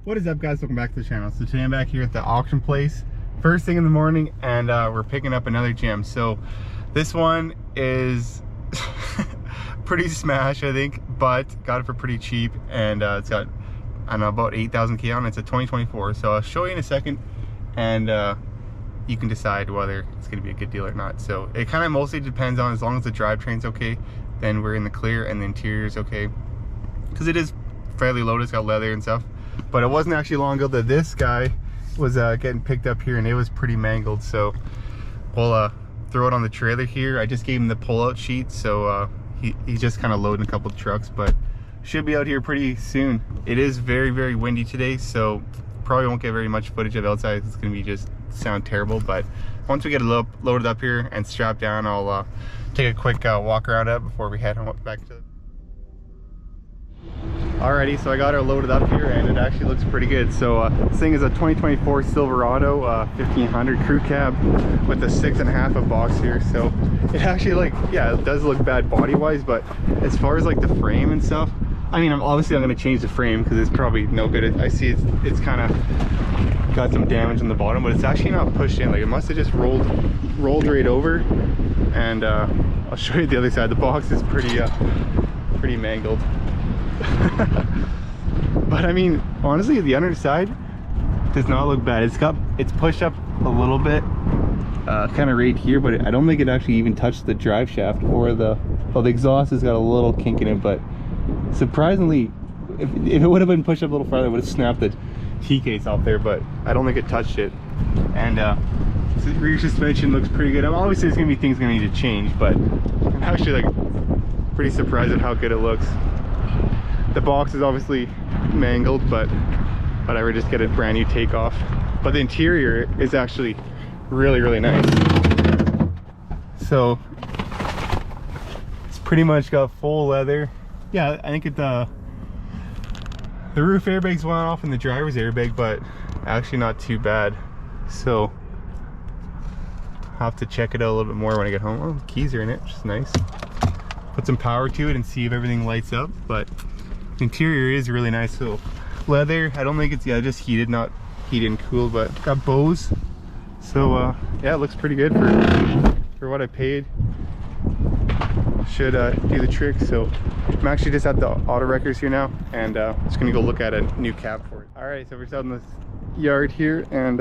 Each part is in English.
What is up, guys? Welcome back to the channel. So today I'm back here at the auction place first thing in the morning, and we're picking up another gem. So this one is pretty smash, I think, but got it for pretty cheap, and it's got, I don't know, about 8,000 K on it. It's a 2024, so I'll show you in a second, and you can decide whether it's going to be a good deal or not. So it kind of mostly depends on, as long as the drivetrain's okay, then we're in the clear, and the interior's okay, because it is fairly loaded. It's got leather and stuff. But it wasn't actually long ago that this guy was getting picked up here, and it was pretty mangled. So we'll throw it on the trailer here. I just gave him the pull-out sheet, so he's just kind of loading a couple of trucks, but should be out here pretty soon. It is very, very windy today, so probably won't get very much footage of outside. It's gonna be just sound terrible. But once we get it loaded up here and strapped down, I'll take a quick walk around it before we head back to. Alrighty, so I got her loaded up here, and it actually looks pretty good. So this thing is a 2024 Silverado 1500 crew cab with a 6.5 of box here. So it actually, like, yeah, it does look bad body wise, but as far as like the frame and stuff, I mean, obviously I'm going to change the frame because it's probably no good. I see it's kind of got some damage on the bottom, but it's actually not pushed in. Like, it must have just rolled right over. And I'll show you the other side. The box is pretty mangled. But I mean, honestly, the underside does not look bad. It's pushed up a little bit, kind of right here, but I don't think it actually even touched the drive shaft or the exhaust has got a little kink in it. But surprisingly, if it would have been pushed up a little farther, it would have snapped the T case off there, but I don't think it touched it. And so the rear suspension looks pretty good. Obviously there's gonna be things gonna need to change, but I'm actually like pretty surprised at how good it looks. The box is obviously mangled, but whatever, just get a brand new takeoff. But the interior is actually really, really nice. So it's pretty much got full leather. Yeah, I think the roof airbags went off and the driver's airbag, but actually not too bad. So I'll have to check it out a little bit more when I get home. Oh, the keys are in it, which is nice. Put some power to it and see if everything lights up. But interior is really nice. So leather, I don't think it's, yeah, just heated, not heated and cooled, but got Bose. So yeah, it looks pretty good for what I paid. Should do the trick. So I'm actually just at the auto wreckers here now, and just gonna go look at a new cab for it. All right, so we're just out in the yard here, and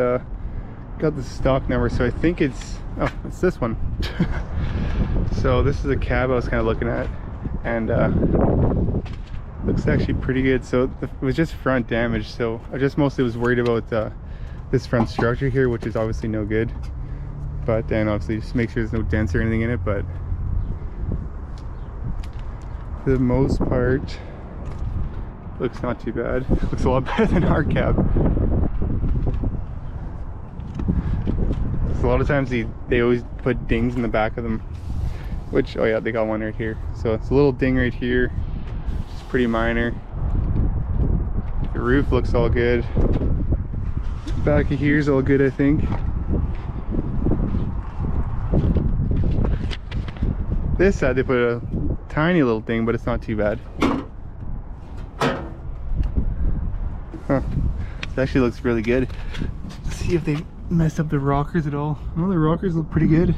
got the stock number. So I think it's this one. So this is a cab I was kind of looking at, and looks actually pretty good. So it was just front damage, so I just mostly was worried about this front structure here, which is obviously no good. But then obviously just make sure there's no dents or anything in it. But for the most part, looks not too bad. Looks a lot better than our cab. So a lot of times they always put dings in the back of them, which, oh yeah, they got one right here. So it's a little ding right here, which is pretty minor. The roof looks all good. Back of here's all good, I think. This side they put a tiny little thing, but it's not too bad. Huh. It actually looks really good. Let's see if they messed up the rockers at all. Oh, the rockers look pretty good.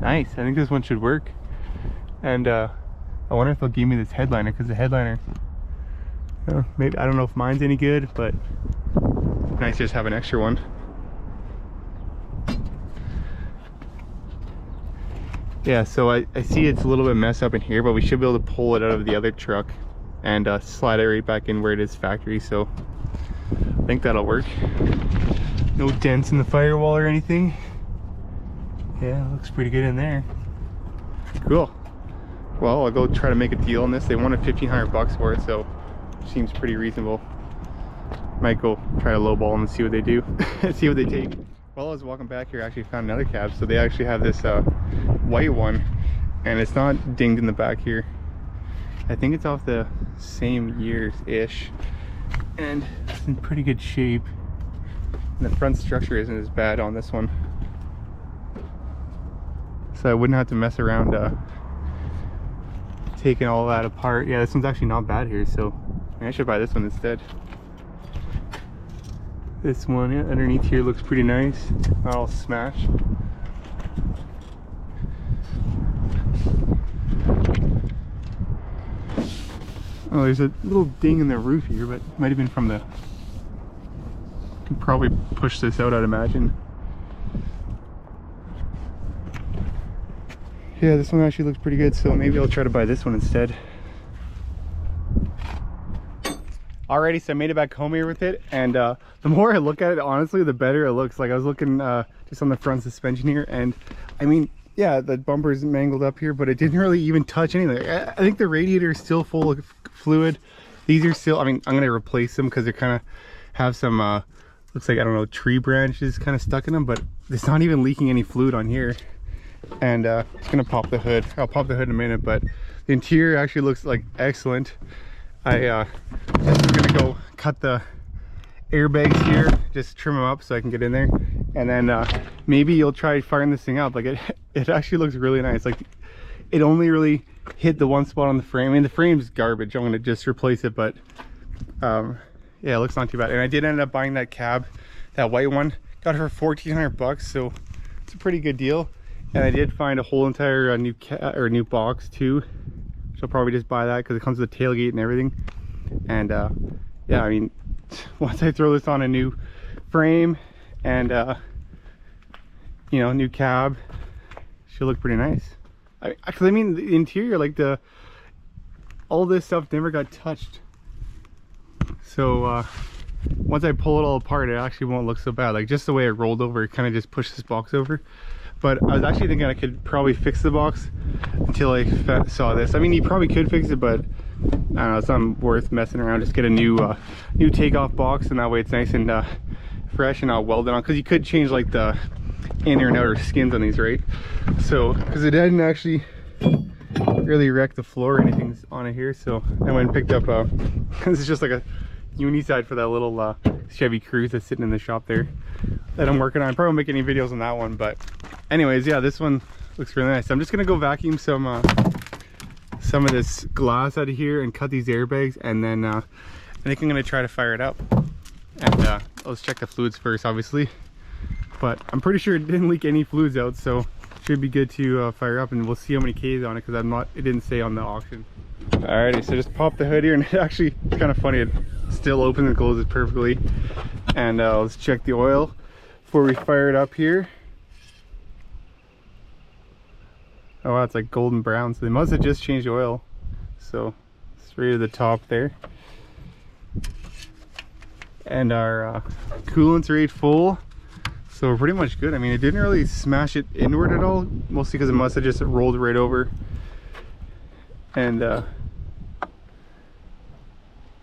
Nice. I think this one should work. And I wonder if they'll give me this headliner, because the headliner, maybe, I don't know if mine's any good, but nice just have an extra one. Yeah, so I see it's a little bit messed up in here, but we should be able to pull it out of the other truck and slide it right back in where it is factory. So I think that'll work. No dents in the firewall or anything. Yeah, it looks pretty good in there. Cool. Well, I'll go try to make a deal on this. They wanted 1,500 bucks for it, so it seems pretty reasonable. Might go try to lowball them and see what they do. See what they take. While I was walking back here, I actually found another cab. So they actually have this white one, and it's not dinged in the back here. I think it's off the same years-ish, and it's in pretty good shape. And the front structure isn't as bad on this one, so I wouldn't have to mess around taking all that apart. Yeah, this one's actually not bad here, so I should buy this one instead. This one, yeah, underneath here looks pretty nice. Not all smashed. Oh, there's a little ding in the roof here, but it might have been from the... Could probably push this out, I'd imagine. Yeah, this one actually looks pretty good, so maybe I'll try to buy this one instead. Alrighty, so I made it back home here with it, and the more I look at it, honestly, the better it looks. Like, I was looking just on the front suspension here, and I mean, yeah, the bumper's mangled up here, but it didn't really even touch anything. I think the radiator is still full of fluid. These are still, I mean, I'm gonna replace them because they kind of have some looks like, I don't know, tree branches kind of stuck in them, but it's not even leaking any fluid on here. And just gonna pop the hood. I'll pop the hood in a minute, but the interior actually looks like excellent. I just gonna go cut the airbags here, just trim them up so I can get in there, and then maybe you'll try firing this thing up. Like, it actually looks really nice. Like, it only really hit the one spot on the frame. I mean, the frame's garbage. I'm gonna just replace it, but yeah, it looks not too bad. And I did end up buying that cab, that white one. Got it for $1,400, so it's a pretty good deal. And I did find a whole entire new box too. So I'll probably just buy that because it comes with a tailgate and everything. And yeah, I mean, once I throw this on a new frame and you know, new cab, she'll look pretty nice. Because I mean, the interior, like all this stuff never got touched. So once I pull it all apart, it actually won't look so bad. Like, just the way it rolled over, it kind of just pushed this box over. But I was actually thinking I could probably fix the box until I saw this. I mean, you probably could fix it, but I don't know, it's not worth messing around. Just get a new takeoff box, and that way it's nice and fresh, and I'll weld it on. Because you could change like the inner and outer skins on these, right? So, because it didn't actually really wreck the floor or anything on it here, so I went and picked up this is just like a uni side for that little Chevy Cruze that's sitting in the shop there that I'm working on. I probably won't make any videos on that one, but anyways, yeah, this one looks really nice. I'm just gonna go vacuum some of this glass out of here and cut these airbags, and then I think I'm gonna try to fire it up. And let's check the fluids first, obviously, but I'm pretty sure it didn't leak any fluids out, so should be good to fire up, and we'll see how many Ks on it, because it didn't say on the auction. Alrighty, so just pop the hood here, and it actually, it's kind of funny, it still opens and closes perfectly. And let's check the oil before we fire it up here. Oh wow, it's like golden brown, so they must have just changed oil. So it's right at the top there. And our coolant's right full, so we're pretty much good. I mean, it didn't really smash it inward at all, mostly because it must have just rolled right over. And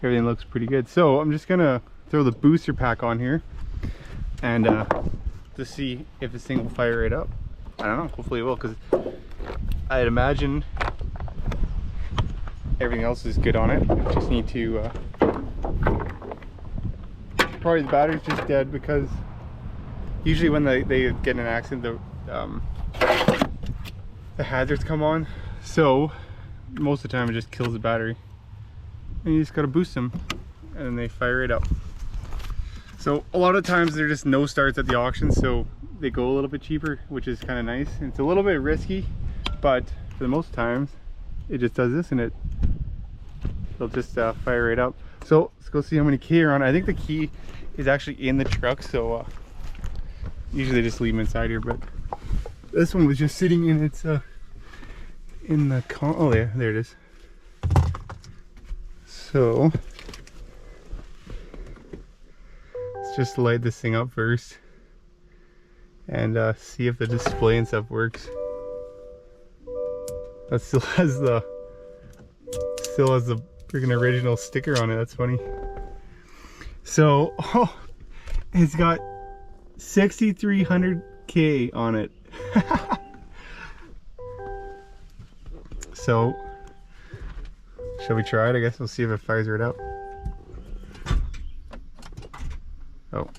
everything looks pretty good. So I'm just gonna throw the booster pack on here and to see if this thing will fire it up. I don't know, hopefully it will, because I'd imagine everything else is good on it. Just need to probably the battery's just dead, because usually when they get in an accident, the hazards come on, so most of the time it just kills the battery, and you just gotta boost them and then they fire it up. So a lot of times they're just no starts at the auction, so they go a little bit cheaper, which is kind of nice. And it's a little bit risky, but for the most times it just does this, and they'll just fire it up. So let's go see how many key are on. I think the key is actually in the truck, so usually they just leave them inside here, but this one was just sitting in its in the oh yeah, there it is. So let's just light this thing up first and see if the display and stuff works. That still has the freaking original sticker on it. That's funny. So oh, it's got 6,300K on it. So shall we try it? I guess we'll see if it fires right up. Oh,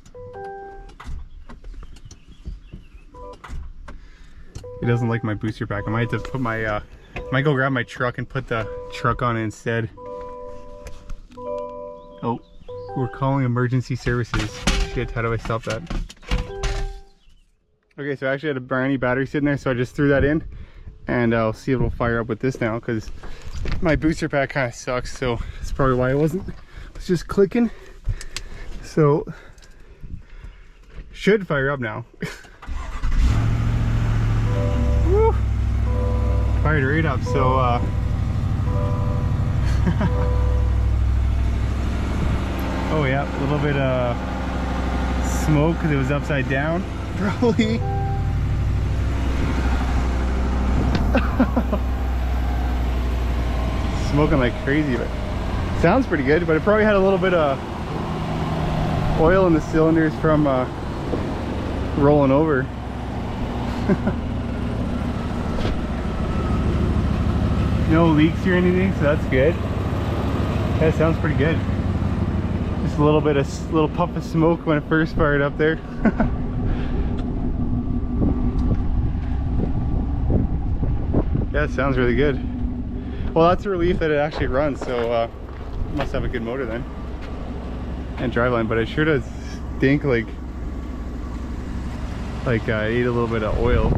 it doesn't like my booster pack. I might have to put my might go grab my truck and put the truck on it instead. Oh, we're calling emergency services. Shit, how do I stop that? Okay, so I actually had a brand new battery sitting there, so I just threw that in, and I'll see if it'll fire up with this now, because my booster pack kind of sucks, so that's probably why it was just clicking. So should fire up now. Woo! Fired right up. So oh yeah, a little bit of smoke because it was upside down probably. Smoking like crazy, but sounds pretty good. But it probably had a little bit of oil in the cylinders from rolling over. No leaks or anything, so that's good. That sounds pretty good. Just a little puff of smoke when it first fired up there. Yeah, it sounds really good. Well, that's a relief that it actually runs, so must have a good motor then. And driveline, but it sure does stink like I ate a little bit of oil.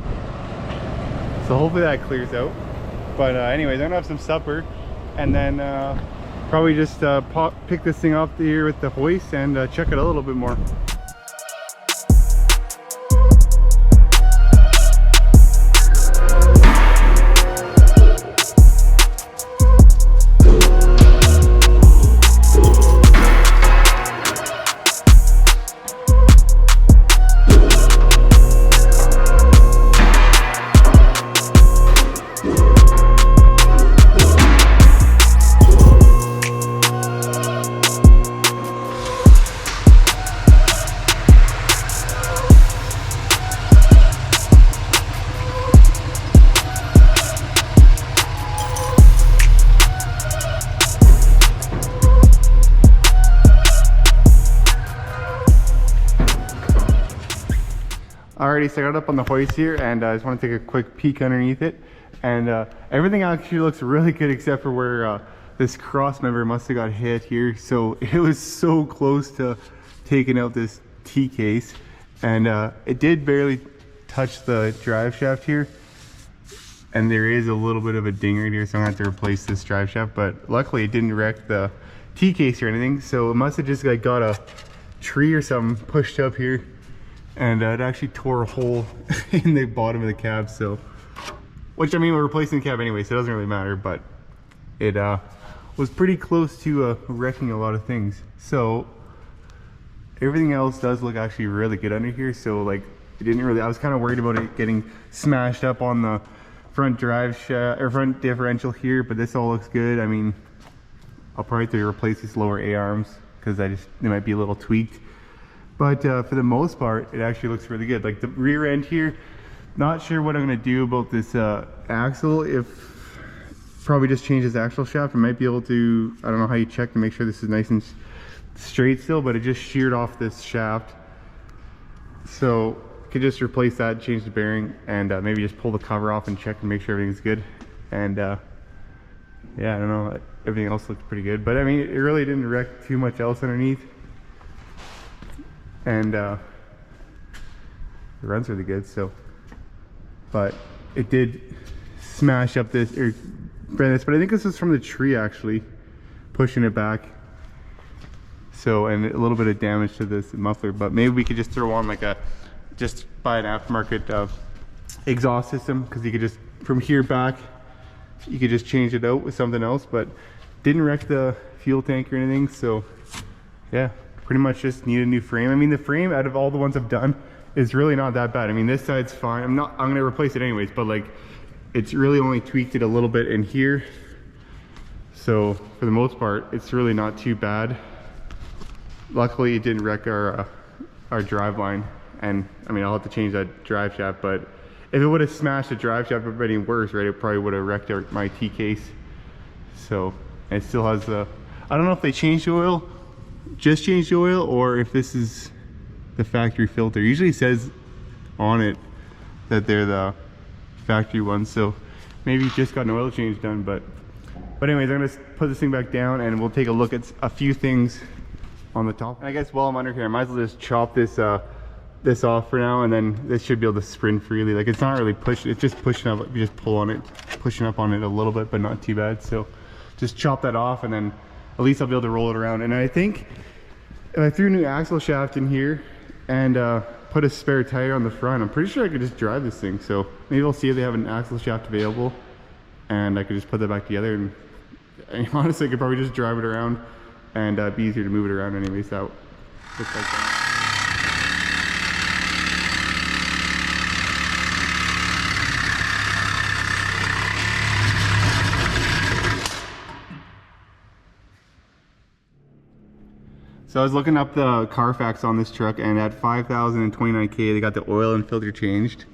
So hopefully that clears out. But anyways, I'm gonna have some supper and then probably just pick this thing up here with the hoist and check it a little bit more. Alrighty, so I got up on the hoist here and I just want to take a quick peek underneath it, and everything actually looks really good except for where this cross member must have got hit here. So it was so close to taking out this T-case, and it did barely touch the drive shaft here, and there is a little bit of a ding right here, so I'm gonna have to replace this drive shaft. But luckily it didn't wreck the T-case or anything, so it must have just like got a tree or something pushed up here, and it actually tore a hole in the bottom of the cab. So, which I mean, we're replacing the cab anyway, so it doesn't really matter, but it was pretty close to wrecking a lot of things. So everything else does look actually really good under here. So like, it didn't really, I was kind of worried about it getting smashed up on the front drive shaft or front differential here, but this all looks good. I mean, I'll probably have to replace these lower A-arms because they might be a little tweaked. But for the most part, it actually looks really good. Like the rear end here, not sure what I'm gonna do about this axle. If probably just change this axle shaft. I might be able to, I don't know how you check to make sure this is nice and straight still, but it just sheared off this shaft. So could just replace that, change the bearing, and maybe just pull the cover off and check and make sure everything's good. And yeah, I don't know, everything else looks pretty good. But I mean, it really didn't wreck too much else underneath. And it runs really good, so. But it did smash up this, or this, but I think this is from the tree actually, pushing it back. So, and a little bit of damage to this muffler, but maybe we could just throw on like just buy an aftermarket exhaust system, because you could just, from here back, you could just change it out with something else, but didn't wreck the fuel tank or anything. So yeah, pretty much just need a new frame. I mean, the frame out of all the ones I've done is really not that bad. I mean, this side's fine. I'm gonna replace it anyways, but like, it's really only tweaked it a little bit in here. So for the most part, it's really not too bad. Luckily, it didn't wreck our drive line. And I mean, I'll have to change that drive shaft, but if it would have smashed the drive shaft, it would have been worse, right? It probably would have wrecked my T-case. So, and it still has the, I don't know if they changed the oil, just changed the oil, or if this is the factory filter. It usually says on it that they're the factory ones, so maybe just got an oil change done. But anyways, I'm gonna put this thing back down and we'll take a look at a few things on the top. And I guess while I'm under here, I might as well just chop this this off for now, and then this should be able to sprint freely. Like, it's not really push, it's just pushing up. You just pull on it, pushing up on it a little bit, but not too bad. So just chop that off, and then at least I'll be able to roll it around. And I think if I threw a new axle shaft in here and put a spare tire on the front, I'm pretty sure I could just drive this thing. So maybe I'll see if they have an axle shaft available, and I could just put that back together. And honestly, I could probably just drive it around, and be easier to move it around anyways. That looks like that. So I was looking up the Carfax on this truck, and at 5,029K they got the oil and filter changed,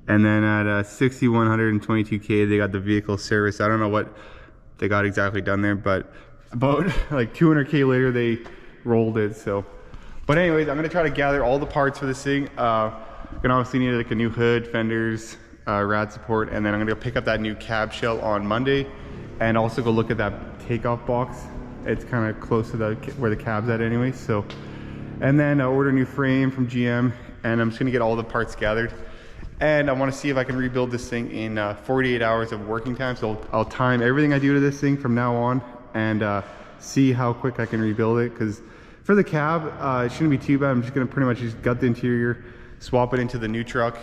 and then at 6,122K they got the vehicle service. I don't know what they got exactly done there, but about like 200K later they rolled it. So, but anyways, I'm gonna try to gather all the parts for this thing. Gonna obviously need like a new hood, fenders, rad support, and then I'm gonna go pick up that new cab shell on Monday, and also go look at that takeoff box. It's kind of close to where the cab's at anyway. So, and then order a new frame from GM, and I'm just gonna get all the parts gathered, and I want to see if I can rebuild this thing in 48 hours of working time. So I'll time everything I do to this thing from now on, and see how quick I can rebuild it. Because for the cab, it shouldn't be too bad. I'm just gonna pretty much just gut the interior, swap it into the new truck,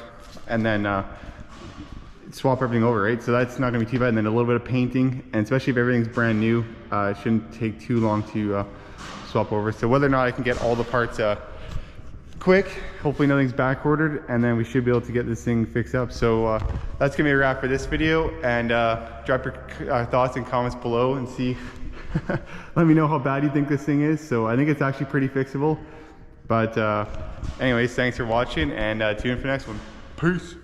and then swap everything over, right? So that's not gonna be too bad. And then a little bit of painting, and especially if everything's brand new, it shouldn't take too long to swap over. So whether or not I can get all the parts quick, hopefully nothing's back ordered, and then we should be able to get this thing fixed up. So that's gonna be a wrap for this video, and drop your thoughts and comments below, and see let me know how bad you think this thing is. So I think it's actually pretty fixable, but anyways, thanks for watching, and tune in for the next one. Peace.